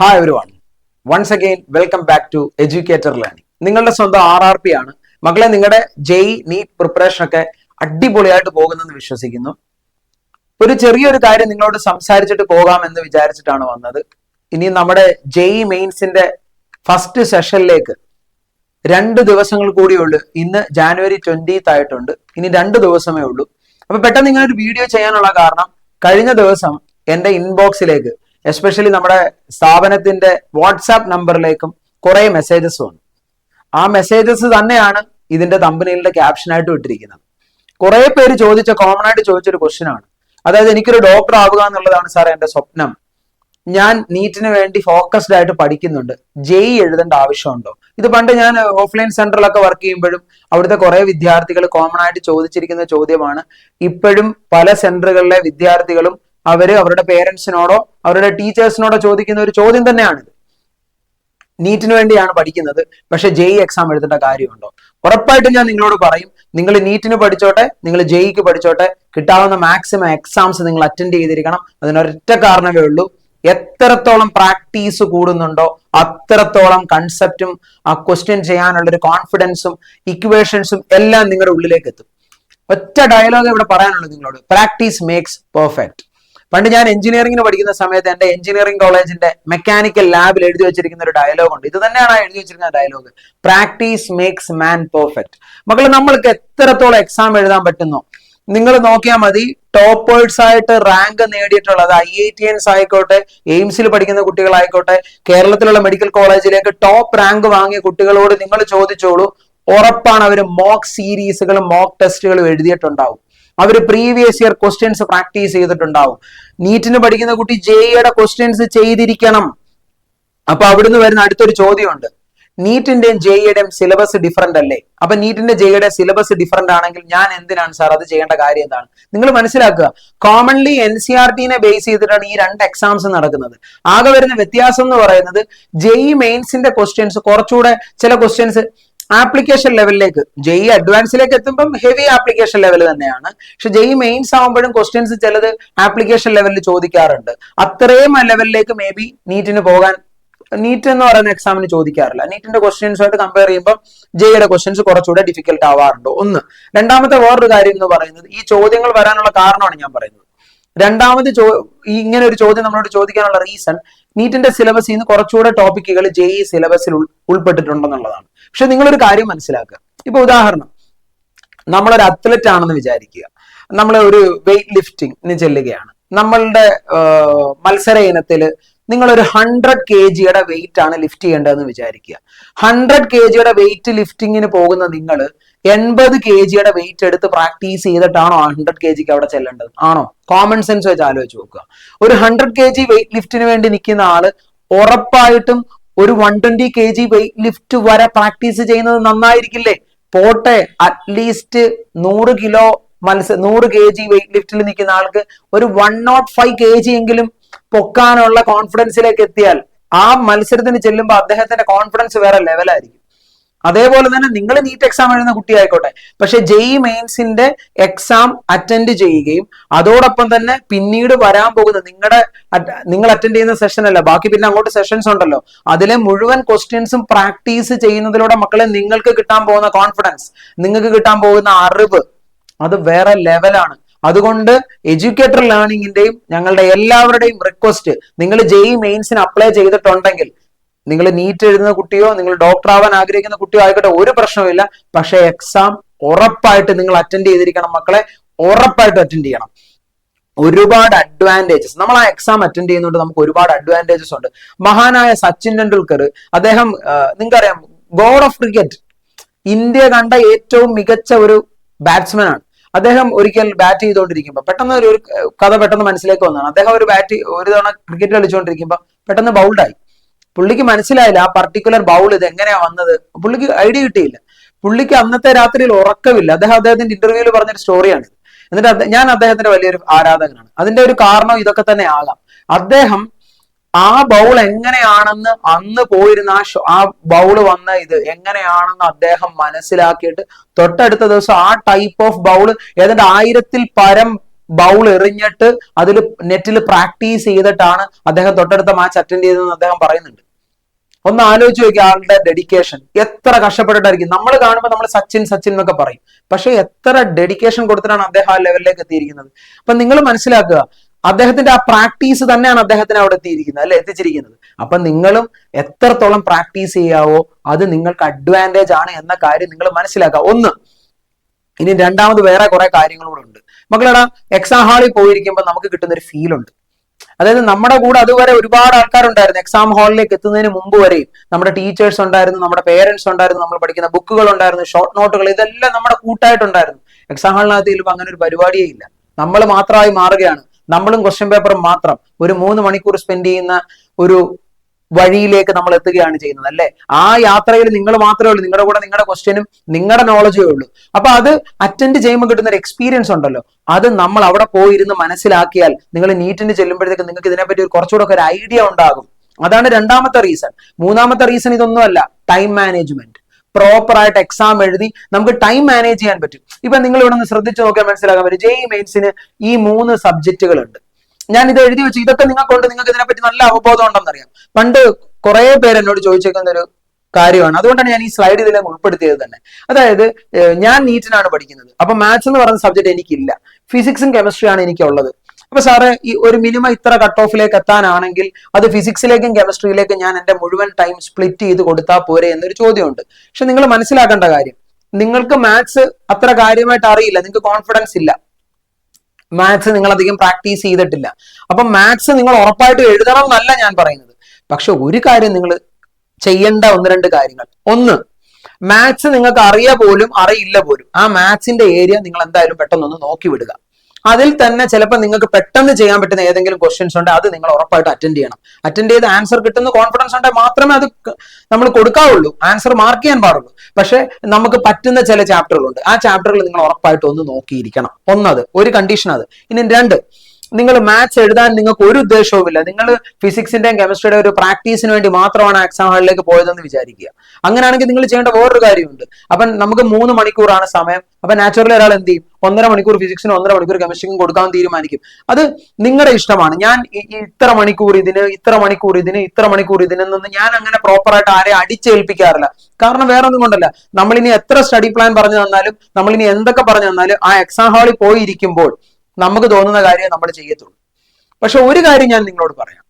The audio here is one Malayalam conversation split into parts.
Hi everyone, once again welcome back to educator learning. നിങ്ങളുടെ സ്വന്തം RRP ആണ് മക്കളെ. നിങ്ങളുടെ JEE നീറ്റ് പ്രിപ്പറേഷൻ ഒക്കെ അടിപൊളിയായിട്ട് പോകുന്നെന്ന് വിശ്വസിക്കുന്നു. ഒരു ചെറിയൊരു കാര്യം നിങ്ങളോട് സംസാരിച്ചിട്ട് പോകാമെന്ന് വിചാരിച്ചിട്ടാണ് വന്നത്. ഇനി നമ്മുടെ JEE മെയിൻസിന്റെ ഫസ്റ്റ് സെഷനിലേക്ക് 2 ദിവസങ്ങൾ കൂടിയുള്ളൂ. ഇന്ന് ജാനുവരി 20th ആയിട്ടുണ്ട്. ഇനി 2 ദിവസമേ ഉള്ളൂ. അപ്പൊ പെട്ടെന്ന് ഇങ്ങനെ ഒരു വീഡിയോ ചെയ്യാനുള്ള കാരണം, കഴിഞ്ഞ ദിവസം എന്റെ ഇൻബോക്സിലേക്ക്, എസ്പെഷ്യലി നമ്മുടെ സ്ഥാപനത്തിന്റെ വാട്സാപ്പ് നമ്പറിലേക്കും കുറെ മെസ്സേജസ് വന്നു. ആ മെസ്സേജസ് തന്നെയാണ് ഇതിന്റെ തമ്പനെയിലിന്റെ ക്യാപ്ഷനായിട്ട് ഇട്ടിരിക്കുന്നത്. കുറെ പേര് കോമൺ ആയിട്ട് ചോദിച്ചൊരു ക്വസ്റ്റ്യൻ ആണ്. അതായത്, എനിക്കൊരു ഡോക്ടർ ആവുക എന്നുള്ളതാണ് സാർ എന്റെ സ്വപ്നം. ഞാൻ നീറ്റിന് വേണ്ടി ഫോക്കസ്ഡ് ആയിട്ട് പഠിക്കുന്നുണ്ട്. JEE എഴുതേണ്ട ആവശ്യമുണ്ടോ? ഇത് പണ്ട് ഞാൻ ഓഫ്ലൈൻ സെന്ററിലൊക്കെ വർക്ക് ചെയ്യുമ്പോഴും അവിടുത്തെ കുറെ വിദ്യാർത്ഥികൾ കോമൺ ആയിട്ട് ചോദിച്ചിരിക്കുന്ന ചോദ്യമാണ്. ഇപ്പോഴും പല സെന്ററുകളിലെ വിദ്യാർത്ഥികളും അവരുടെ പേരൻസിനോടോ അവരുടെ ടീച്ചേഴ്സിനോടോ ചോദിക്കുന്ന ഒരു ചോദ്യം തന്നെയാണിത്. നീറ്റിന് വേണ്ടിയാണ് പഠിക്കുന്നത്, പക്ഷെ JEE എക്സാം എഴുതേണ്ട കാര്യമുണ്ടോ? ഉറപ്പായിട്ടും ഞാൻ നിങ്ങളോട് പറയും, നിങ്ങൾ നീറ്റിന് പഠിച്ചോട്ടെ, നിങ്ങൾ JEEക്ക് പഠിച്ചോട്ടെ, കിട്ടാവുന്ന മാക്സിമം എക്സാംസ് നിങ്ങൾ അറ്റൻഡ് ചെയ്തിരിക്കണം. അതിനൊരൊറ്റ കാരണമേ ഉള്ളൂ, എത്രത്തോളം പ്രാക്ടീസ് കൂടുന്നുണ്ടോ അത്രത്തോളം കൺസെപ്റ്റും ആ ക്വസ്റ്റ്യൻ ചെയ്യാനുള്ള ഒരു കോൺഫിഡൻസും ഇക്വേഷൻസും എല്ലാം നിങ്ങളുടെ ഉള്ളിലേക്ക് എത്തും. ഒറ്റ ഡയലോഗ് ഇവിടെ പറയാനുള്ളത് നിങ്ങളോട്, പ്രാക്ടീസ് മേക്സ് പെർഫെക്റ്റ്. പണ്ട് ഞാൻ എഞ്ചിനീയറിംഗിന് പഠിക്കുന്ന സമയത്ത് എന്റെ എഞ്ചിനീയറിംഗ് കോളേജിന്റെ മെക്കാനിക്കൽ ലാബിൽ എഴുതി വെച്ചിരിക്കുന്ന ഒരു ഡയലോഗ് ഉണ്ട്. ഇത് തന്നെയാണ് എഴുതി വെച്ചിരിക്കുന്ന dialogue, practice makes man perfect. മക്കളെ, നമ്മൾക്ക് എത്രത്തോളം എക്സാം എഴുതാൻ പറ്റുന്നോ നിങ്ങൾ നോക്കിയാൽ മതി. ടോപ്പേഴ്സ് ആയിട്ട് റാങ്ക് നേടിയിട്ടുള്ളത് IITians ആയിക്കോട്ടെ, എയിംസിൽ പഠിക്കുന്ന കുട്ടികളായിക്കോട്ടെ, കേരളത്തിലുള്ള മെഡിക്കൽ കോളേജിലേക്ക് ടോപ്പ് റാങ്ക് വാങ്ങിയ കുട്ടികളോട് നിങ്ങൾ ചോദിച്ചോളൂ, ഉറപ്പാണ് അവർ മോക്ക് സീരീസുകളും മോക്ക് ടെസ്റ്റുകളും എഴുതിയിട്ടുണ്ടാവും. അവർ പ്രീവിയസ് ഇയർ ക്വസ്റ്റ്യൻസ് പ്രാക്ടീസ് ചെയ്തിട്ടുണ്ടാവും. നീറ്റിന് പഠിക്കുന്ന കുട്ടി JEEയുടെ ക്വസ്റ്റ്യൻസ് ചെയ്തിരിക്കണം. അപ്പൊ അവിടുന്ന് വരുന്ന അടുത്തൊരു ചോദ്യമുണ്ട്, നീറ്റിന്റെയും JEEയുടെയും സിലബസ് ഡിഫറന്റ് അല്ലേ? അപ്പൊ നീറ്റിന്റെ JEEയുടെ സിലബസ് ഡിഫറന്റ് ആണെങ്കിൽ ഞാൻ എന്തിനാണ് സാർ അത് ചെയ്യേണ്ട കാര്യം എന്താണ്? നിങ്ങൾ മനസ്സിലാക്കുക, കോമൺലി NCERTനെ ബേസ് ചെയ്തിട്ടാണ് ഈ 2 എക്സാംസ് നടക്കുന്നത്. ആകെ വരുന്ന വ്യത്യാസം എന്ന് പറയുന്നത്, JEE മെയിൻസിന്റെ ക്വസ്റ്റ്യൻസ് കുറച്ചുകൂടെ, ചില ക്വസ്റ്റ്യൻസ് ആപ്ലിക്കേഷൻ ലെവലിലേക്ക്, JEE അഡ്വാൻസിലേക്ക് എത്തുമ്പം ഹെവി ആപ്ലിക്കേഷൻ ലെവൽ തന്നെയാണ്. പക്ഷെ JEE മെയിൻസ് ആവുമ്പോഴും ക്വസ്റ്റ്യൻസ് ചിലത് ആപ്ലിക്കേഷൻ ലെവലിൽ ചോദിക്കാറുണ്ട്. അത്രയും ലെവലിലേക്ക് മേ ബി നീറ്റിന് പോകാൻ, നീറ്റ് എന്ന് പറയുന്ന എക്സാമിന് ചോദിക്കാറില്ല. നീറ്റിന്റെ ക്വസ്റ്റ്യൻസുമായിട്ട് കമ്പയർ ചെയ്യുമ്പോൾ JEEയുടെ ക്വസ്റ്റ്യൻസ് കുറച്ചുകൂടെ ഡിഫിക്കൽട്ട് ആവാറുണ്ടോ? ഒന്ന്. രണ്ടാമത്തെ വേറൊരു കാര്യം എന്ന് പറയുന്നത്, ഈ ചോദ്യങ്ങൾ വരാനുള്ള കാരണമാണ് ഞാൻ പറയുന്നത്. രണ്ടാമത് ഇങ്ങനെ ഒരു ചോദ്യം നമ്മളോട് ചോദിക്കാനുള്ള റീസൺ, നീറ്റിന്റെ സിലബസിൽ നിന്ന് കുറച്ചുകൂടെ ടോപ്പിക്കുകൾ JEE സിലബസിൽ ഉൾപ്പെട്ടിട്ടുണ്ടെന്നുള്ളതാണ്. പക്ഷെ നിങ്ങളൊരു കാര്യം മനസ്സിലാക്കുക. ഇപ്പൊ ഉദാഹരണം, നമ്മളൊരു അത്ലറ്റ് ആണെന്ന് വിചാരിക്കുക. നമ്മൾ ഒരു വെയിറ്റ് ലിഫ്റ്റിംഗിന് ചെല്ലുകയാണ്. നമ്മളുടെ മത്സര ഇനത്തിൽ നിങ്ങളൊരു 100 kgയുടെ വെയിറ്റ് ആണ് ലിഫ്റ്റ് ചെയ്യേണ്ടതെന്ന് വിചാരിക്കുക. 100 kgയുടെ വെയിറ്റ് ലിഫ്റ്റിങ്ങിന് പോകുന്ന നിങ്ങൾ 80 kgയുടെ വെയിറ്റ് എടുത്ത് പ്രാക്ടീസ് ചെയ്തിട്ടാണോ 100 kgക്ക് അവിടെ ചെല്ലേണ്ടത്? ആണോ? കോമൺ സെൻസ് വെച്ച് ആലോചിച്ച് നോക്കുക. ഒരു 100 kg വെയിറ്റ് ലിഫ്റ്റിന് വേണ്ടി നിൽക്കുന്ന ആള് ഉറപ്പായിട്ടും ഒരു 120 kg വെയിറ്റ് ലിഫ്റ്റ് വരെ പ്രാക്ടീസ് ചെയ്യുന്നത് നന്നായിരിക്കില്ലേ? പോട്ടെ, അറ്റ്ലീസ്റ്റ് 100 kg വെയിറ്റ് ലിഫ്റ്റിൽ നിൽക്കുന്ന ആൾക്ക് ഒരു 105 kg എങ്കിലും പൊക്കാനുള്ള കോൺഫിഡൻസിലേക്ക് എത്തിയാൽ ആ മത്സരത്തിന് ചെല്ലുമ്പോൾ അദ്ദേഹത്തിന്റെ കോൺഫിഡൻസ് വേറെ ലെവലായിരിക്കും. അതേപോലെ തന്നെ നിങ്ങൾ നീറ്റ് എക്സാം എഴുതുന്ന കുട്ടിയായിക്കോട്ടെ, പക്ഷെ JEE മെയിൻസിന്റെ എക്സാം അറ്റൻഡ് ചെയ്യുകയും അതോടൊപ്പം തന്നെ പിന്നീട് വരാൻ പോകുന്ന നിങ്ങൾ അറ്റൻഡ് ചെയ്യുന്ന സെഷൻ അല്ല, ബാക്കി പിന്നെ അങ്ങോട്ട് സെഷൻസ് ഉണ്ടല്ലോ, അതിലെ മുഴുവൻ ക്വസ്റ്റ്യൻസും പ്രാക്ടീസ് ചെയ്യുന്നതിലൂടെ മക്കളെ നിങ്ങൾക്ക് കിട്ടാൻ പോകുന്ന കോൺഫിഡൻസ്, നിങ്ങൾക്ക് കിട്ടാൻ പോകുന്ന അറിവ്, അത് വേറെ ലെവലാണ്. അതുകൊണ്ട് എഡ്യൂക്കേറ്റർ ലേണിംഗിന്റെയും ഞങ്ങളുടെ എല്ലാവരുടെയും റിക്വസ്റ്റ്, നിങ്ങൾ JEE മെയിൻസിന് അപ്ലൈ ചെയ്തിട്ടുണ്ടെങ്കിൽ, നിങ്ങൾ നീറ്റ് എഴുതുന്ന കുട്ടിയോ നിങ്ങൾ ഡോക്ടർ ആവാൻ ആഗ്രഹിക്കുന്ന കുട്ടിയോ ആയിക്കോട്ടെ, ഒരു പ്രശ്നവുമില്ല. പക്ഷെ എക്സാം ഉറപ്പായിട്ട് നിങ്ങൾ അറ്റൻഡ് ചെയ്തിരിക്കണം മക്കളെ, ഉറപ്പായിട്ട് അറ്റൻഡ് ചെയ്യണം. ഒരുപാട് അഡ്വാൻറ്റേജസ്, നമ്മൾ ആ എക്സാം അറ്റൻഡ് ചെയ്യുന്നതുകൊണ്ട് നമുക്ക് ഒരുപാട് അഡ്വാൻറ്റേജസ് ഉണ്ട്. മഹാനായ സച്ചിൻ ടെണ്ടുൽക്കർ, അദ്ദേഹം നിങ്ങൾക്കറിയാം, ഗോഡ് ഓഫ് ക്രിക്കറ്റ്, ഇന്ത്യ കണ്ട ഏറ്റവും മികച്ച ഒരു ബാറ്റ്സ്മാൻ ആണ്. അദ്ദേഹം ഒരിക്കൽ ബാറ്റ് ചെയ്തുകൊണ്ടിരിക്കുമ്പോൾ പെട്ടെന്ന് ഒരു കഥ പെട്ടെന്ന് മനസ്സിലേക്ക് വന്നതാണ്. അദ്ദേഹം ഒരു തവണ ക്രിക്കറ്റ് കളിച്ചുകൊണ്ടിരിക്കുമ്പോൾ പെട്ടെന്ന് ബൗൾഡായി. പുള്ളിക്ക് മനസ്സിലായില്ല ആ പർട്ടിക്കുലർ ബൗൾ ഇത് എങ്ങനെയാ വന്നത്, പുള്ളിക്ക് ഐഡിയ കിട്ടിയില്ല. പുള്ളിക്ക് അന്നത്തെ രാത്രിയിൽ ഉറക്കമില്ല. അദ്ദേഹത്തിന്റെ ഇന്റർവ്യൂവിൽ പറഞ്ഞൊരു സ്റ്റോറിയാണ്. എന്നിട്ട് ഞാൻ അദ്ദേഹത്തിന്റെ വലിയൊരു ആരാധകനാണ്. അതിന്റെ ഒരു കാരണം ഇതൊക്കെ തന്നെ ആകാം. അദ്ദേഹം ആ ബൗൾ എങ്ങനെയാണെന്ന്, അന്ന് പോയിരുന്ന ആ ബൗള് വന്ന ഇത് എങ്ങനെയാണെന്ന് അദ്ദേഹം മനസ്സിലാക്കിയിട്ട് തൊട്ടടുത്ത ദിവസം ആ ടൈപ്പ് ഓഫ് ബൗള് ഏതാണ്ട് 1000-ൽ പരം ബൗൾ എറിഞ്ഞിട്ട് അതിൽ നെറ്റിൽ പ്രാക്ടീസ് ചെയ്തിട്ടാണ് അദ്ദേഹം തൊട്ടടുത്ത മാച്ച് അറ്റൻഡ് ചെയ്തതെന്ന് അദ്ദേഹം പറയുന്നുണ്ട്. ഒന്ന് ആലോചിച്ച് നോക്കിയ ആളുടെ ഡെഡിക്കേഷൻ എത്ര കഷ്ടപ്പെട്ടിട്ടായിരിക്കും. നമ്മൾ കാണുമ്പോൾ നമ്മൾ സച്ചിൻ സച്ചിൻ എന്നൊക്കെ പറയും, പക്ഷെ എത്ര ഡെഡിക്കേഷൻ കൊടുത്തിട്ടാണ് അദ്ദേഹം ആ ലെവലിലേക്ക് എത്തിയിരിക്കുന്നത്. അപ്പൊ നിങ്ങൾ മനസ്സിലാക്കുക, അദ്ദേഹത്തിന്റെ ആ പ്രാക്ടീസ് തന്നെയാണ് അദ്ദേഹത്തിന് അവിടെ എത്തിയിരിക്കുന്നത്, അല്ലെ, എത്തിച്ചിരിക്കുന്നത്. അപ്പൊ നിങ്ങളും എത്രത്തോളം പ്രാക്ടീസ് ചെയ്യാവോ അത് നിങ്ങൾക്ക് അഡ്വാൻറ്റേജ് ആണ് എന്ന കാര്യം നിങ്ങൾ മനസ്സിലാക്കുക. ഒന്ന്, ഇനി രണ്ടാമത് വേറെ കുറെ കാര്യങ്ങളൂടെ ഉണ്ട്. മക്കളെടാ, എക്സാം ഹാളിൽ പോയിരിക്കുമ്പോൾ നമുക്ക് കിട്ടുന്ന ഒരു ഫീൽ ഉണ്ട്. അതായത് നമ്മുടെ കൂടെ അതുവരെ ഒരുപാട് ആൾക്കാരുണ്ടായിരുന്നു. എക്സാം ഹാളിലേക്ക് എത്തുന്നതിന് മുമ്പ് വരെയും നമ്മുടെ ടീച്ചേഴ്സ് ഉണ്ടായിരുന്നു, നമ്മുടെ പേരൻസ് ഉണ്ടായിരുന്നു, നമ്മൾ പഠിക്കുന്ന ബുക്കുകൾ ഉണ്ടായിരുന്നു, ഷോർട്ട് നോട്ടുകൾ, ഇതെല്ലാം നമ്മുടെ കൂട്ടായിട്ടുണ്ടായിരുന്നു. എക്സാം ഹാളിനകത്ത് ചെല്ലുമ്പോൾ അങ്ങനെ ഒരു പരിപാടിയേ ഇല്ല. നമ്മൾ മാത്രമായി മാറുകയാണ്. നമ്മളും ക്വസ്റ്റ്യൻ പേപ്പറും മാത്രം ഒരു 3 മണിക്കൂർ സ്പെൻഡ് ചെയ്യുന്ന ഒരു വഴിയിലേക്ക് നമ്മൾ എത്തുകയാണ് ചെയ്യുന്നത്, അല്ലെ. ആ യാത്രയിൽ നിങ്ങൾ മാത്രമേ ഉള്ളൂ, നിങ്ങളുടെ കൂടെ നിങ്ങളുടെ ക്വസ്റ്റ്യനും നിങ്ങളുടെ നോളജേ ഉള്ളൂ. അപ്പൊ അത് അറ്റൻഡ് ചെയ്യുമ്പോൾ കിട്ടുന്ന ഒരു എക്സ്പീരിയൻസ് ഉണ്ടല്ലോ, അത് നമ്മൾ അവിടെ പോയിരുന്ന് മനസ്സിലാക്കിയാൽ നിങ്ങൾ നീറ്റിന് ചെല്ലുമ്പോഴത്തേക്ക് നിങ്ങൾക്ക് ഇതിനെപ്പറ്റി കുറച്ചുകൂടെ ഒരു ഐഡിയ ഉണ്ടാകും. അതാണ് രണ്ടാമത്തെ റീസൺ. മൂന്നാമത്തെ റീസൺ ഇതൊന്നുമല്ല, ടൈം മാനേജ്മെന്റ്. പ്രോപ്പർ ആയിട്ട് എക്സാം എഴുതി നമുക്ക് ടൈം മാനേജ് ചെയ്യാൻ പറ്റും. ഇപ്പൊ നിങ്ങൾ ഇവിടെ നിന്ന് ശ്രദ്ധിച്ചു നോക്കിയാൽ മനസ്സിലാക്കാൻ പറ്റും, JEE മെയിൻസിന് ഈ 3 സബ്ജക്റ്റുകളുണ്ട്. ഞാൻ ഇത് എഴുതി വെച്ചു, ഇതൊക്കെ നിങ്ങൾക്കുണ്ട്, നിങ്ങൾക്ക് ഇതിനെപ്പറ്റി നല്ല അവബോധം ഉണ്ടെന്നറിയാം. പണ്ട് കുറെ പേര് എന്നോട് ചോദിച്ചേക്കുന്ന ഒരു കാര്യമാണ്, അതുകൊണ്ടാണ് ഞാൻ ഈ സ്ലൈഡ് ഇതിലേക്ക് ഉൾപ്പെടുത്തിയത് തന്നെ. അതായത് ഞാൻ നീറ്റിനാണ് പഠിക്കുന്നത്, അപ്പൊ മാത്സ് എന്ന് പറയുന്ന സബ്ജക്ട് എനിക്കില്ല, ഫിസിക്സും കെമിസ്ട്രിയാണ് എനിക്കുള്ളത്. അപ്പൊ സാറ് ഈ ഒരു മിനിമം ഇത്ര കട്ട് ഓഫിലേക്ക് എത്താനാണെങ്കിൽ അത് ഫിസിക്സിലേക്കും കെമിസ്ട്രിയിലേക്കും ഞാൻ എന്റെ മുഴുവൻ ടൈം സ്പ്ലിറ്റ് ചെയ്ത് കൊടുത്താൽ പോരെ എന്നൊരു ചോദ്യമുണ്ട്. പക്ഷെ നിങ്ങൾ മനസ്സിലാക്കേണ്ട കാര്യം, നിങ്ങൾക്ക് മാത്സ് അത്ര കാര്യമായിട്ട് അറിയില്ല, നിങ്ങൾക്ക് കോൺഫിഡൻസ് ഇല്ല, മാത്സ് നിങ്ങൾ അധികം പ്രാക്ടീസ് ചെയ്തിട്ടില്ല. അപ്പൊ മാത്സ് നിങ്ങൾ ഉറപ്പായിട്ട് എഴുതണം എന്നല്ല ഞാൻ പറയുന്നത്. പക്ഷെ ഒരു കാര്യം നിങ്ങൾ ചെയ്യേണ്ട 1-2 കാര്യങ്ങൾ. ഒന്ന്, മാത്സ് നിങ്ങൾക്ക് അറിയില്ല പോലും ആ മാത്സിന്റെ ഏരിയ നിങ്ങൾ എന്തായാലും പെട്ടെന്നൊന്ന് നോക്കി വിടുക. അതിൽ തന്നെ ചിലപ്പോൾ നിങ്ങൾക്ക് പെട്ടെന്ന് ചെയ്യാൻ പറ്റുന്ന ഏതെങ്കിലും ക്വസ്റ്റ്യൻസ് ഉണ്ട്, അത് നിങ്ങൾ ഉറപ്പായിട്ട് അറ്റൻഡ് ചെയ്യണം. അറ്റൻഡ് ചെയ്ത് ആൻസർ കിട്ടുന്ന കോൺഫിഡൻസ് ഉണ്ടെങ്കിൽ മാത്രമേ അത് നമ്മൾ കൊടുക്കാവുള്ളൂ, ആൻസർ മാർക്ക് ചെയ്യാൻ പാടുള്ളൂ. പക്ഷെ നമുക്ക് പറ്റുന്ന ചില ചാപ്റ്ററുകളുണ്ട്, ആ ചാപ്റ്ററുകൾ നിങ്ങൾ ഉറപ്പായിട്ട് ഒന്ന് നോക്കിയിരിക്കണം. ഒന്നത്, ഒരു കണ്ടീഷൻ അത്. ഇനി 2, നിങ്ങൾ മാത്സ് എഴുതാൻ നിങ്ങൾക്ക് ഒരു ഉദ്ദേശവുമില്ല, നിങ്ങൾ ഫിസിക്സിന്റെയും കെമിസ്ട്രിയുടെ ഒരു പ്രാക്ടീസിന് വേണ്ടി മാത്രമാണ് എക്സാം ഹാളിലേക്ക് പോയതെന്ന് വിചാരിക്കുക. അങ്ങനെയാണെങ്കിൽ നിങ്ങൾ ചെയ്യേണ്ട വേറൊരു കാര്യമുണ്ട്. അപ്പൊ നമുക്ക് 3 മണിക്കൂറാണ് സമയം. അപ്പൊ നാച്ചുറലി ഒരാൾ എന്ത് ചെയ്യും, 1.5 മണിക്കൂർ ഫിസിക്സിനും 1.5 മണിക്കൂർ കെമിസ്ട്രിക്കും കൊടുക്കാൻ തീരുമാനിക്കും. അത് നിങ്ങളുടെ ഇഷ്ടമാണ്. ഞാൻ ഇത്ര മണിക്കൂർ ഇതിന്, ഇത്ര മണിക്കൂർ ഇതിന്, ഇത്ര മണിക്കൂർ ഇതിനെന്നൊന്നും ഞാൻ അങ്ങനെ പ്രോപ്പറായിട്ട് ആരെയും അടിച്ചേൽപ്പിക്കാറില്ല. കാരണം വേറെ ഒന്നും കൊണ്ടല്ല, നമ്മളിനി എത്ര സ്റ്റഡി പ്ലാൻ പറഞ്ഞു തന്നാലും, നമ്മളിനി എന്തൊക്കെ പറഞ്ഞു തന്നാലും ആ എക്സാം ഹാളിൽ പോയിരിക്കുമ്പോൾ നമുക്ക് തോന്നുന്ന കാര്യം നമ്മൾ ചെയ്യത്തുള്ളൂ. പക്ഷെ ഒരു കാര്യം ഞാൻ നിങ്ങളോട് പറയാം,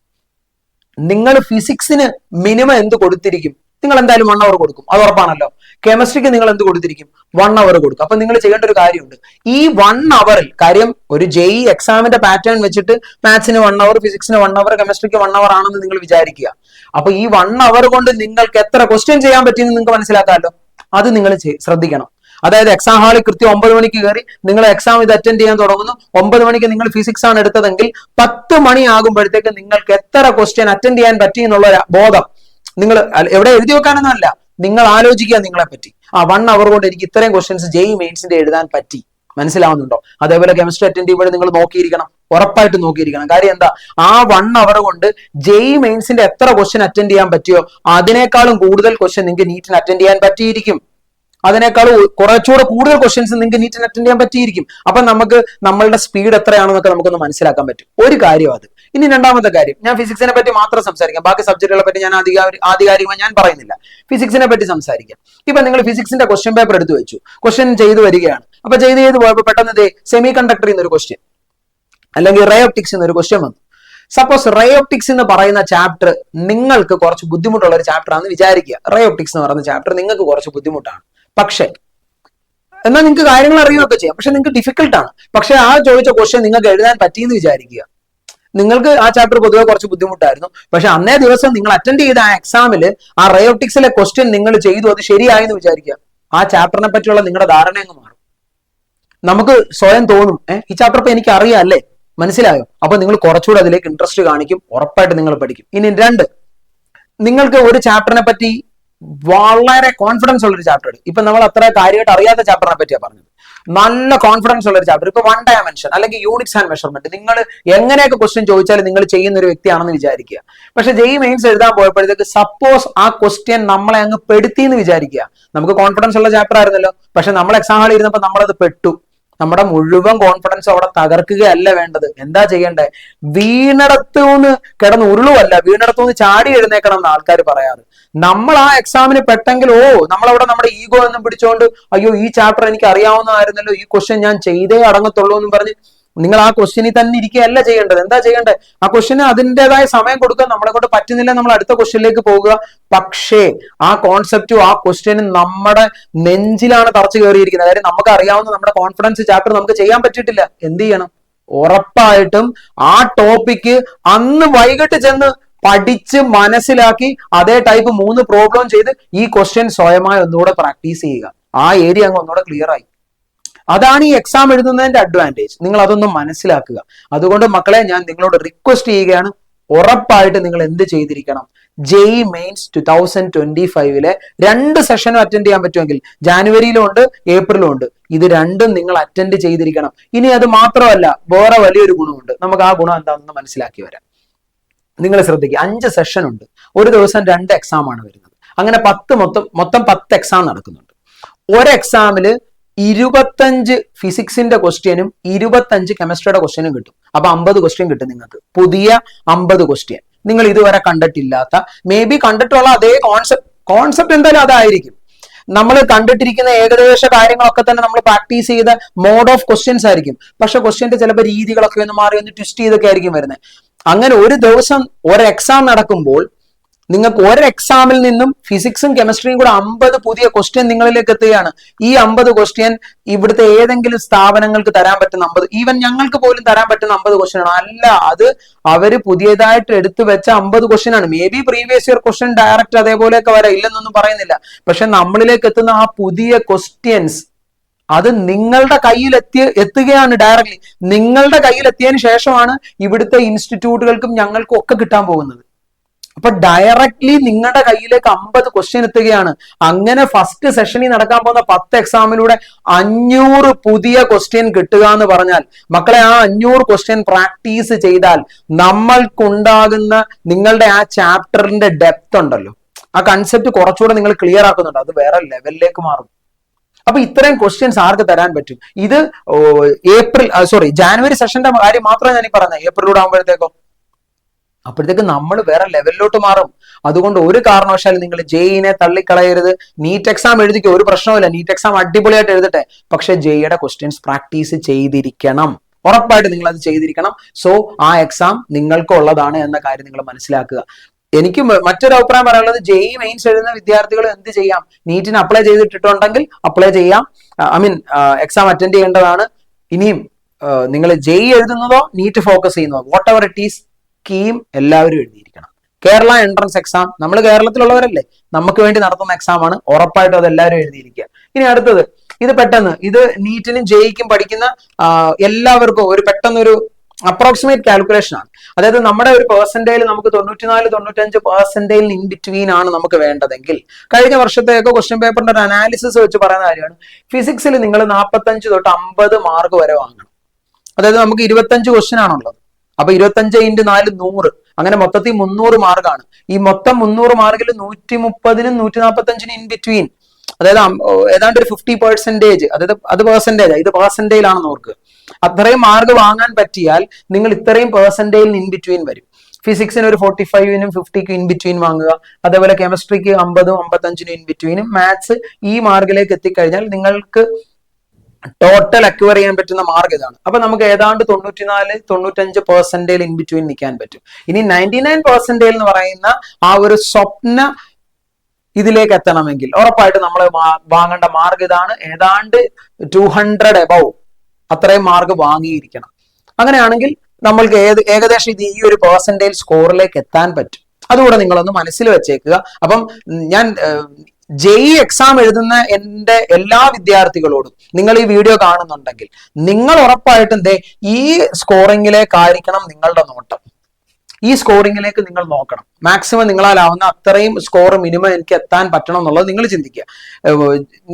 നിങ്ങൾ ഫിസിക്സിന് മിനിമം എന്ത് കൊടുത്തിരിക്കും, നിങ്ങൾ എന്തായാലും 1 അവർ കൊടുക്കും, അത് ഉറപ്പാണല്ലോ. കെമിസ്ട്രിക്ക് നിങ്ങൾ എന്ത് കൊടുത്തിരിക്കും, 1 അവർ കൊടുക്കും. അപ്പൊ നിങ്ങൾ ചെയ്യേണ്ട ഒരു കാര്യമുണ്ട്, ഈ 1 അവറിൽ കാര്യം ഒരു JEE എക്സാമിന്റെ പാറ്റേൺ വെച്ചിട്ട് മാത്സിന് 1 അവർ, ഫിസിക്സിന് 1 അവർ, കെമിസ്ട്രിക്ക് 1 അവർ ആണെന്ന് നിങ്ങൾ വിചാരിക്കുക. അപ്പൊ ഈ 1 അവർ കൊണ്ട് നിങ്ങൾക്ക് എത്ര ക്വസ്റ്റ്യൻ ചെയ്യാൻ പറ്റിയെന്ന് നിങ്ങൾക്ക് മനസ്സിലാക്കാമല്ലോ. അത് നിങ്ങൾ ശ്രദ്ധിക്കണം. അതായത് എക്സാം ഹാളിൽ കൃത്യം 9 മണിക്ക് കയറി നിങ്ങൾ എക്സാം ഇത് അറ്റൻഡ് ചെയ്യാൻ തുടങ്ങുന്നു. 9 മണിക്ക് നിങ്ങൾ ഫിസിക്സ് ആണ് എടുത്തതെങ്കിൽ 10 മണിയാകുമ്പോഴത്തേക്ക് നിങ്ങൾക്ക് എത്ര ക്വസ്റ്റ്യൻ അറ്റൻഡ് ചെയ്യാൻ പറ്റി എന്നുള്ള ബോധം നിങ്ങൾ എവിടെ എഴുതി വെക്കാനൊന്നുമല്ല, നിങ്ങൾ ആലോചിക്കുക നിങ്ങളെ പറ്റി. 1 അവർ കൊണ്ട് എനിക്ക് ഇത്രയും ക്വസ്റ്റ്യൻസ് JEE മെയിൻസിന്റെ എഴുതാൻ പറ്റി, മനസ്സിലാവുന്നുണ്ടോ? അതേപോലെ കെമിസ്ട്രി അറ്റൻഡ് ചെയ്യുമ്പോൾ നിങ്ങൾ നോക്കിയിരിക്കണം, ഉറപ്പായിട്ട് നോക്കിയിരിക്കണം. കാര്യം എന്താ, ആ 1 അവർ കൊണ്ട് JEE മെയിൻസിന്റെ എത്ര ക്വസ്റ്റ്യൻ അറ്റൻഡ് ചെയ്യാൻ പറ്റിയോ അതിനേക്കാളും കൂടുതൽ ക്വസ്റ്റ്യൻ നിങ്ങൾക്ക് നീറ്റിന് അറ്റൻഡ് ചെയ്യാൻ പറ്റിയിരിക്കും. അതിനേക്കാൾ കുറച്ചുകൂടെ കൂടുതൽ ക്വസ്റ്റ്യൻസ് നിങ്ങൾക്ക് നീറ്റിന് അറ്റൻഡ് ചെയ്യാൻ പറ്റിയിരിക്കും. അപ്പൊ നമുക്ക് നമ്മളുടെ സ്പീഡ് എത്രയാണെന്നൊക്കെ നമുക്കൊന്ന് മനസ്സിലാക്കാൻ പറ്റും. ഒരു കാര്യം അത്. ഇനി രണ്ടാമത്തെ കാര്യം, ഞാൻ ഫിസിക്സിനെ പറ്റി മാത്രം സംസാരിക്കാം, ബാക്കി സബ്ജക്റ്റുകളെ പറ്റി ഞാൻ ആധികാരികമായി ഞാൻ പറയുന്നില്ല. ഫിസിക്സിനെ പറ്റി സംസാരിക്കാം. ഇപ്പൊ നിങ്ങൾ ഫിസിക്സിന്റെ ക്വസ്റ്റ്യൻ പേപ്പർ എടുത്തു വെച്ചു, ക്വസ്റ്റ്യൻ ചെയ്തു വരികയാണ്. അപ്പൊ ചെയ്ത് പോയപ്പോൾ പെട്ടെന്ന് സെമി കണ്ടക്ടറിൽ നിന്നൊരു ക്വസ്റ്റ്യൻ അല്ലെങ്കിൽ റേ ഓപ്റ്റിക്സ് എന്നൊരു ക്വസ്റ്റ്യൻ വന്നു. സപ്പോസ് റേ ഓപ്റ്റിക്സ് എന്ന് പറയുന്ന ചാപ്റ്റർ നിങ്ങൾക്ക് കുറച്ച് ബുദ്ധിമുട്ടുള്ള ഒരു ചാപ്റ്റർ ആണെന്ന് വിചാരിക്കുക. റേ ഓപ്റ്റിക്സ് എന്ന് പറയുന്ന ചാപ്റ്റർ നിങ്ങൾക്ക് കുറച്ച് ബുദ്ധിമുട്ടാണ്, പക്ഷേ എന്നാൽ നിങ്ങൾക്ക് കാര്യങ്ങൾ അറിയുകയൊക്കെ ചെയ്യാം, പക്ഷെ നിങ്ങൾക്ക് ഡിഫിക്കൽട്ടാണ്. പക്ഷെ ആ ചോദിച്ച ക്വസ്റ്റ്യൻ നിങ്ങൾക്ക് എഴുതാൻ പറ്റിയെന്ന് വിചാരിക്കുക. നിങ്ങൾക്ക് ആ ചാപ്റ്റർ പൊതുവെ കുറച്ച് ബുദ്ധിമുട്ടായിരുന്നു, പക്ഷെ അന്നേ ദിവസം നിങ്ങൾ അറ്റൻഡ് ചെയ്ത ആ എക്സാമിൽ ആ റേ ഓപ്റ്റിക്സിലെ ക്വസ്റ്റ്യൻ നിങ്ങൾ ചെയ്തു, അത് ശരിയായെന്ന് വിചാരിക്കുക. ആ ചാപ്റ്ററിനെ പറ്റിയുള്ള നിങ്ങളുടെ ധാരണ അങ്ങ് മാറും. നമുക്ക് സ്വയം തോന്നും, ഈ ചാപ്റ്റർ ഇപ്പൊ എനിക്ക് അറിയാം അല്ലേ, മനസ്സിലായോ? അപ്പൊ നിങ്ങൾ കുറച്ചുകൂടെ അതിലേക്ക് ഇൻട്രസ്റ്റ് കാണിക്കും, ഉറപ്പായിട്ട് നിങ്ങൾ പഠിക്കും. ഇനി 2, നിങ്ങൾക്ക് ഒരു ചാപ്റ്ററിനെ പറ്റി വളരെ കോൺഫിഡൻസ് ഉള്ളൊരു ചാപ്റ്റർ, ഇപ്പൊ നമ്മൾ അത്ര കാര്യമായിട്ട് അറിയാത്ത ചാപ്റ്ററിനെ പറ്റിയാണ് പറഞ്ഞത്. നല്ല കോൺഫിഡൻസ് ഉള്ള ഒരു ചാപ്റ്റർ, ഇപ്പൊ 1 ഡയമെൻഷൻ അല്ലെങ്കിൽ യൂണിറ്റ്സ് ആൻഡ് മെഷർമെന്റ്, നിങ്ങൾ എങ്ങനെയൊക്കെ ക്വസ്റ്റ്യൻ ചോദിച്ചാലും നിങ്ങൾ ചെയ്യുന്ന ഒരു വ്യക്തിയാണെന്ന് വിചാരിക്കുക. പക്ഷെ JEE മെയിൻസ് എഴുതാൻ പോയപ്പോഴത്തേക്ക് സപ്പോസ് ആ ക്വസ്റ്റ്യൻ നമ്മളെ അങ്ങ് പെടുത്തി എന്ന് വിചാരിക്കുക. നമുക്ക് കോൺഫിഡൻസ് ഉള്ള ചാപ്റ്റർ ആയിരുന്നല്ലോ, പക്ഷെ നമ്മൾ എക്സാം ഹാളിൽ ഇരുന്നപ്പോൾ നമ്മളത് പെട്ടു. നമ്മുടെ മുഴുവൻ കോൺഫിഡൻസ് അവിടെ തകർക്കുകയല്ല വേണ്ടത്. എന്താ ചെയ്യേണ്ടത്? വീണിടത്തുനിന്ന് കിടന്ന് ഉരുളുവല്ല, വീണിടത്തുനിന്ന് ചാടി എഴുന്നേക്കണം എന്ന് ആൾക്കാർ പറയാറ്. നമ്മൾ ആ എക്സാമിന് പെട്ടെങ്കിൽ നമ്മളവിടെ നമ്മുടെ ഈഗോ എന്നും പിടിച്ചുകൊണ്ട് അയ്യോ ഈ ചാപ്റ്റർ എനിക്ക് അറിയാവുന്നതായിരുന്നല്ലോ, ഈ ക്വസ്റ്റ്യൻ ഞാൻ ചെയ്തേ അടങ്ങത്തുള്ളൂ എന്ന് പറഞ്ഞ് നിങ്ങൾ ആ ക്വസ്റ്റ്യനിൽ തന്നെ ഇരിക്കുകയല്ല ചെയ്യേണ്ടത്. എന്താ ചെയ്യേണ്ടത്? ആ ക്വസ്റ്റ്യന് അതിൻ്റെതായ സമയം കൊടുക്കുക. നമ്മളെ കൊണ്ട് പറ്റുന്നില്ല, നമ്മൾ അടുത്ത ക്വസ്റ്റ്യനിലേക്ക് പോകുക. പക്ഷേ ആ കോൺസെപ്റ്റും ആ ക്വസ്റ്റ്യനും നമ്മുടെ നെഞ്ചിലാണ് തറച്ചു കയറിയിരിക്കുന്നത്. കാര്യം നമുക്ക് അറിയാവുന്ന നമ്മുടെ കോൺഫിഡൻസ് ചാപ്റ്റർ നമുക്ക് ചെയ്യാൻ പറ്റിയിട്ടില്ല. എന്ത് ചെയ്യണം? ഉറപ്പായിട്ടും ആ ടോപ്പിക്ക് അന്ന് വൈകിട്ട് ചെന്ന് പഠിച്ച് മനസ്സിലാക്കി അതേ ടൈപ്പ് 3 പ്രോബ്ലം ചെയ്ത് ഈ ക്വസ്റ്റ്യൻ സ്വയമായി ഒന്നുകൂടെ പ്രാക്ടീസ് ചെയ്യുക. ആ ഏരിയ അങ്ങ് ഒന്നുകൂടെ ക്ലിയർ ആയി. അതാണ് ഈ എക്സാം എഴുതുന്നതിന്റെ അഡ്വാൻറ്റേജ്. നിങ്ങൾ അതൊന്നും മനസ്സിലാക്കുക. അതുകൊണ്ട് മക്കളെ ഞാൻ നിങ്ങളോട് റിക്വസ്റ്റ് ചെയ്യുകയാണ്, ഉറപ്പായിട്ട് നിങ്ങൾ എന്ത് ചെയ്തിരിക്കണം? JEE മെയിൻസ് 2025 2 സെഷനും അറ്റൻഡ് ചെയ്യാൻ പറ്റുമെങ്കിൽ, ജാനുവരിയിലും ഉണ്ട് ഏപ്രിലും ഉണ്ട്, ഇത് രണ്ടും നിങ്ങൾ അറ്റൻഡ് ചെയ്തിരിക്കണം. ഇനി അത് മാത്രമല്ല, വേറെ വലിയൊരു ഗുണമുണ്ട്. നമുക്ക് ആ ഗുണം എന്താണെന്ന് മനസ്സിലാക്കി വരാം. നിങ്ങൾ ശ്രദ്ധിക്കുക, 5 സെഷൻ ഉണ്ട്, ഒരു ദിവസം 2 എക്സാം ആണ് വരുന്നത്. അങ്ങനെ മൊത്തം 10 എക്സാം നടക്കുന്നുണ്ട്. ഒരു എക്സാമില് 25 ഫിസിക്സിന്റെ ക്വസ്റ്റ്യനും 25 കെമിസ്ട്രിയുടെ ക്വസ്റ്റ്യനും കിട്ടും. അപ്പൊ 50 ക്വസ്റ്റ്യൻ കിട്ടും നിങ്ങൾക്ക്. പുതിയ 50 ക്വസ്റ്റ്യൻ, നിങ്ങൾ ഇതുവരെ കണ്ടിട്ടില്ലാത്ത, മേ ബി കണ്ടിട്ടുള്ള അതേ കോൺസെപ്റ്റ് എന്തായാലും അതായിരിക്കും. നമ്മൾ കണ്ടിട്ടിരിക്കുന്ന ഏകദേശ കാര്യങ്ങളൊക്കെ തന്നെ നമ്മൾ പ്രാക്ടീസ് ചെയ്ത മോഡ് ഓഫ് ക്വസ്റ്റ്യൻസ് ആയിരിക്കും. പക്ഷെ ക്വസ്റ്റ്യന്റെ ചിലപ്പോൾ രീതികളൊക്കെ ഒന്ന് മാറി ഒന്ന് ട്വിസ്റ്റ് ചെയ്തൊക്കെ ആയിരിക്കും വരുന്നത്. അങ്ങനെ ഒരു ദിവസം ഒരു എക്സാം നടക്കുമ്പോൾ നിങ്ങൾക്ക് ഒരു എക്സാമിൽ നിന്നും ഫിസിക്സും കെമിസ്ട്രിയും കൂടെ 50 പുതിയ ക്വസ്റ്റ്യൻ നിങ്ങളിലേക്ക് എത്തുകയാണ്. ഈ 50 ക്വസ്റ്റ്യൻ ഇവിടുത്തെ ഏതെങ്കിലും സ്ഥാപനങ്ങൾക്ക് തരാൻ പറ്റുന്ന 50, ഈവൻ ഞങ്ങൾക്ക് പോലും തരാൻ പറ്റുന്ന 50 ക്വസ്റ്റ്യൻ ആണ്. അല്ല, അത് അവര് പുതിയതായിട്ട് എടുത്തു വെച്ച 50 ക്വസ്റ്റ്യൻ ആണ്. Maybe previous year question direct അതേപോലെയൊക്കെ വരാം, ഇല്ലെന്നൊന്നും പറയുന്നില്ല. പക്ഷെ നമ്മളിലേക്ക് എത്തുന്ന ആ പുതിയ ക്വസ്റ്റ്യൻസ് അത് നിങ്ങളുടെ കയ്യിൽ എത്തുകയാണ് ഡയറക്ട്ലി. നിങ്ങളുടെ കയ്യിൽ എത്തിയതിനു ശേഷമാണ് ഇവിടുത്തെ ഇൻസ്റ്റിറ്റ്യൂട്ടുകൾക്കും ഞങ്ങൾക്കും ഒക്കെ കിട്ടാൻ പോകുന്നത്. അപ്പൊ ഡയറക്ട്ലി നിങ്ങളുടെ കയ്യിലേക്ക് 50 ക്വസ്റ്റ്യൻ എത്തുകയാണ്. അങ്ങനെ ഫസ്റ്റ് സെഷനിൽ നടക്കാൻ പോകുന്ന 10 എക്സാമിലൂടെ 500 പുതിയ ക്വസ്റ്റ്യൻ കിട്ടുക എന്ന് പറഞ്ഞാൽ, മക്കളെ, ആ 500 ക്വസ്റ്റ്യൻ പ്രാക്ടീസ് ചെയ്താൽ നമ്മൾക്കുണ്ടാകുന്ന നിങ്ങളുടെ ആ ചാപ്റ്ററിന്റെ ഡെപ്ത് ഉണ്ടല്ലോ, ആ കൺസെപ്റ്റ് കുറച്ചുകൂടെ നിങ്ങൾ ക്ലിയർ ആക്കുന്നുണ്ട്, അത് വേറെ ലെവലിലേക്ക് മാറും. അപ്പൊ ഇത്രയും ക്വസ്റ്റ്യൻസ് ആർക്ക് തരാൻ പറ്റും? ഇത് ജാനുവരി സെഷന്റെ കാര്യം മാത്രമേ ഞാൻ പറഞ്ഞത്. ഏപ്രിലൂടെ ആകുമ്പോഴത്തേക്കും അപ്പോഴത്തേക്ക് നമ്മൾ വേറെ ലെവലിലോട്ട് മാറും. അതുകൊണ്ട് ഒരു കാരണവശാലും നിങ്ങൾ ജെഇനെ തള്ളിക്കളയരുത്. നീറ്റ് എക്സാം എഴുതിക്കോ, ഒരു പ്രശ്നവുമില്ല. നീറ്റ് എക്സാം അടിപൊളിയായിട്ട് എഴുതട്ടെ. പക്ഷെ ജെഇയുടെ ക്വസ്റ്റ്യൻസ് പ്രാക്ടീസ് ചെയ്തിരിക്കണം. ഉറപ്പായിട്ട് നിങ്ങൾ അത് ചെയ്തിരിക്കണം. സോ ആ എക്സാം നിങ്ങൾക്കുള്ളതാണ് എന്ന കാര്യം നിങ്ങൾ മനസ്സിലാക്കുക. എനിക്ക് മറ്റൊരു അഭിപ്രായം പറയാനുള്ളത്, JEE മെയിൻസ് എഴുതുന്ന വിദ്യാർത്ഥികൾ എന്ത് ചെയ്യാം? നീറ്റിന് അപ്ലൈ ചെയ്തിട്ടുണ്ടെങ്കിൽ അപ്ലൈ ചെയ്യാം. എക്സാം അറ്റൻഡ് ചെയ്യേണ്ടതാണ്. ഇനിയും നിങ്ങൾ JEE എഴുതുന്നതോ നീറ്റ് ഫോക്കസ് ചെയ്യുന്നതോ, what ever it is, scheme എല്ലാവരും എഴുതിയിരിക്കണം. കേരള എൻട്രൻസ് എക്സാം, നമ്മൾ കേരളത്തിലുള്ളവരല്ലേ, നമുക്ക് വേണ്ടി നടത്തുന്ന എക്സാം ആണ്. ഉറപ്പായിട്ടും അത് എല്ലാവരും എഴുതിയിരിക്കുക. ഇനി അടുത്തത്, ഇത് നീറ്റിനും JEEക്കും പഠിക്കുന്ന എല്ലാവർക്കും ഒരു പെട്ടെന്നൊരു അപ്രോക്സിമേറ്റ് കാൽക്കുലേഷൻ ആണ്. അതായത് നമ്മുടെ ഒരു പെർസെന്റേജ് നമുക്ക് 94-95% ഇൻ ബിറ്റ്വീൻ ആണ് നമുക്ക് വേണ്ടതെങ്കിൽ, കഴിഞ്ഞ വർഷത്തെയൊക്കെ ക്വസ്റ്റ്യൻ പേപ്പറിന്റെ ഒരു അനാലിസിസ് വെച്ച് പറയുന്ന കാര്യമാണ്, ഫിസിക്സിൽ നിങ്ങൾ 45 തൊട്ട് 50 മാർക്ക് വരെ വാങ്ങണം. അതായത് നമുക്ക് 25 ക്വസ്റ്റ്യൻ ആണുള്ളത്. അപ്പൊ 25 × 4 100, അങ്ങനെ മൊത്തത്തിൽ 300 മാർക്കാണ്. ഈ മൊത്തം 300 മാർക്കിൽ 130-നും 145-നും ഇൻ ബിറ്റ്വീൻ, അതായത് ഏതാണ്ട് ഒരു 50%, അതായത് അത് പെർസെന്റേജ്, ഇത് പെർസെന്റേജ് ആണെന്ന് ഓർക്ക്. അത്രയും മാർക്ക് വാങ്ങാൻ പറ്റിയാൽ നിങ്ങൾ ഇത്രയും പെർസെന്റേജിന് ഇൻ ബിറ്റ്വീൻ വരും. ഫിസിക്സിന് ഒരു 45-നും 50-ക്കും ഇൻ ബിറ്റ്വീൻ വാങ്ങുക. അതേപോലെ കെമിസ്ട്രിക്ക് 50-നും 55-നും ഇൻ ബിറ്റ്വീനും. മാത്സ് ഈ മാർക്കിലേക്ക് എത്തിക്കഴിഞ്ഞാൽ നിങ്ങൾക്ക് ടോട്ടൽ അക്വയർ ചെയ്യാൻ പറ്റുന്ന മാർക്ക് ഇതാണ്. അപ്പൊ നമുക്ക് ഏതാണ്ട് 94-95% ഇൻ ബിറ്റ്വീൻ നിൽക്കാൻ പറ്റും. ഇനി 99% എന്ന് പറയുന്ന ആ ഒരു സ്വപ്ന ഇതിലേക്ക് എത്തണമെങ്കിൽ ഉറപ്പായിട്ട് നമ്മൾ വാങ്ങേണ്ട മാർക്ക് ഇതാണ്. ഏതാണ്ട് 200 എബവ് അത്രയും മാർക്ക് വാങ്ങിയിരിക്കണം. അങ്ങനെയാണെങ്കിൽ നമ്മൾക്ക് ഏകദേശം ഇത് ഈ ഒരു പെർസെന്റേജ് സ്കോറിലേക്ക് എത്താൻ പറ്റും. അതുകൂടെ നിങ്ങളൊന്ന് മനസ്സിൽ വെച്ചേക്കുക. അപ്പം ഞാൻ JEE എക്സാം എഴുതുന്ന എൻ്റെ എല്ലാ വിദ്യാർത്ഥികളോടും, നിങ്ങൾ ഈ വീഡിയോ കാണുന്നുണ്ടെങ്കിൽ നിങ്ങൾ ഉറപ്പായിട്ടും ഈ സ്കോറിംഗിലേക്കായിരിക്കണം നിങ്ങളുടെ നോട്ടം. ഈ സ്കോറിങ്ങിലേക്ക് നിങ്ങൾ നോക്കണം. മാക്സിമം നിങ്ങളാലാവുന്ന അത്രയും സ്കോർ മിനിമം എനിക്ക് എത്താൻ പറ്റണം എന്നുള്ളത് നിങ്ങൾ ചിന്തിക്കുക.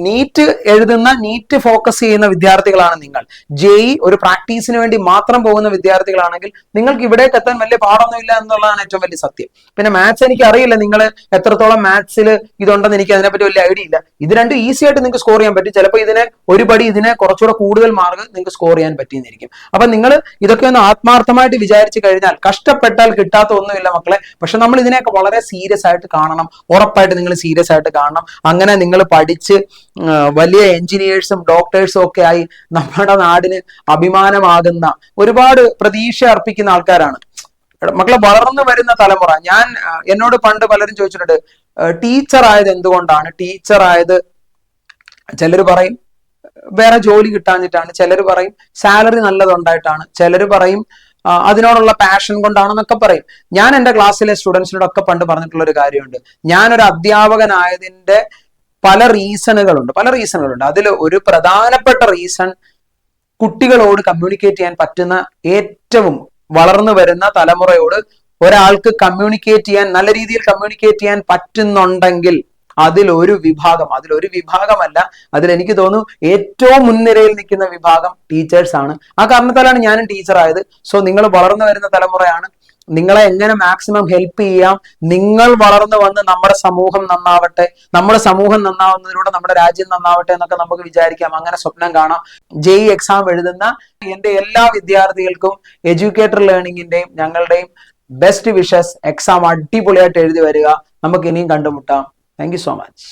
നീറ്റ് എഴുതുന്ന, നീറ്റ് ഫോക്കസ് ചെയ്യുന്ന വിദ്യാർത്ഥികളാണ് നിങ്ങൾ. ജെഇ ഒരു പ്രാക്ടീസിന് വേണ്ടി മാത്രം പോകുന്ന വിദ്യാർത്ഥികളാണെങ്കിൽ നിങ്ങൾക്ക് ഇവിടേക്ക് എത്താൻ വലിയ പാടൊന്നുമില്ല എന്നുള്ളതാണ് ഏറ്റവും വലിയ സത്യം. പിന്നെ മാത്സ് എനിക്ക് അറിയില്ല നിങ്ങൾ എത്രത്തോളം മാത്സിൽ ഇതുണ്ടെന്ന് എനിക്ക് അതിനെപ്പറ്റി വലിയ ഐഡിയ ഇല്ല. ഇത് രണ്ടും ഈസി ആയിട്ട് നിങ്ങൾക്ക് സ്കോർ ചെയ്യാൻ പറ്റും. ചിലപ്പോൾ ഇതിനെ കുറച്ചുകൂടെ കൂടുതൽ മാർക്ക് നിങ്ങൾക്ക് സ്കോർ ചെയ്യാൻ പറ്റിയെന്നിരിക്കും. അപ്പൊ നിങ്ങൾ ഇതൊക്കെ ഒന്ന് ആത്മാർത്ഥമായിട്ട് വിചാരിച്ചു കഴിഞ്ഞാൽ കഷ്ടപ്പെട്ടാൽ കിട്ടാത്ത ഒന്നുമില്ല മക്കളെ. പക്ഷെ നമ്മൾ ഇതിനെയൊക്കെ വളരെ സീരിയസ് ആയിട്ട് കാണണം. ഉറപ്പായിട്ട് നിങ്ങൾ സീരിയസ് ആയിട്ട് കാണണം. അങ്ങനെ നിങ്ങൾ പഠിച്ച് വലിയ എഞ്ചിനീയേഴ്സും ഡോക്ടേഴ്സും ഒക്കെ ആയി നമ്മുടെ നാടിന് അഭിമാനമാകുന്ന ഒരുപാട് പ്രതീക്ഷ അർപ്പിക്കുന്ന ആൾക്കാരാണ് മക്കളെ. വളർന്നു വരുന്ന തലമുറ, എന്നോട് പണ്ട് പലരും ചോദിച്ചിട്ടുണ്ട് ടീച്ചർ ആയത് എന്തുകൊണ്ടാണ്, ടീച്ചർ ആയത് ചിലർ പറയും വേറെ ജോലി കിട്ടാഞ്ഞിട്ടാണ്, ചിലർ പറയും സാലറി നല്ലതുണ്ടായിട്ടാണ്, ചിലർ പറയും അതിനോടുള്ള പാഷൻ കൊണ്ടാണെന്നൊക്കെ പറയും. ഞാൻ എൻ്റെ ക്ലാസ്സിലെ സ്റ്റുഡൻസിനോടൊക്കെ പണ്ട് പറഞ്ഞിട്ടുള്ള ഒരു കാര്യമുണ്ട്. ഞാനൊരു അധ്യാപകനായതിന്റെ പല റീസണുകളുണ്ട്. അതിൽ ഒരു പ്രധാനപ്പെട്ട റീസൺ കുട്ടികളോട് കമ്മ്യൂണിക്കേറ്റ് ചെയ്യാൻ പറ്റുന്ന, ഏറ്റവും വളർന്നു വരുന്ന തലമുറയോട് ഒരാൾക്ക് നല്ല രീതിയിൽ കമ്മ്യൂണിക്കേറ്റ് ചെയ്യാൻ പറ്റുന്നുണ്ടെങ്കിൽ അതിലൊരു വിഭാഗമല്ല, എനിക്ക് തോന്നുന്നു ഏറ്റവും മുൻനിരയിൽ നിൽക്കുന്ന വിഭാഗം ടീച്ചേഴ്സ് ആണ്. ആ കാരണത്താലാണ് ഞാനും ടീച്ചർ ആയത്. സോ നിങ്ങൾ വളർന്നു വരുന്ന തലമുറയാണ്. നിങ്ങളെ എങ്ങനെ മാക്സിമം ഹെൽപ്പ് ചെയ്യാം, നിങ്ങൾ വളർന്നു വന്ന് നമ്മുടെ സമൂഹം നന്നാവട്ടെ, നമ്മുടെ സമൂഹം നന്നാവുന്നതിലൂടെ നമ്മുടെ രാജ്യം നന്നാവട്ടെ എന്നൊക്കെ നമുക്ക് വിചാരിക്കാം, അങ്ങനെ സ്വപ്നം കാണാം. ജെഇ എക്സാം എഴുതുന്ന എൻ്റെ എല്ലാ വിദ്യാർത്ഥികൾക്കും എഡ്യൂക്കേറ്റർ ലേണിംഗിന്റെയും ഞങ്ങളുടെയും ബെസ്റ്റ് വിഷസ്. എക്സാം അടിപൊളിയായിട്ട് എഴുതി വരിക. നമുക്ക് ഇനിയും കണ്ടുമുട്ടാം. Thank you so much.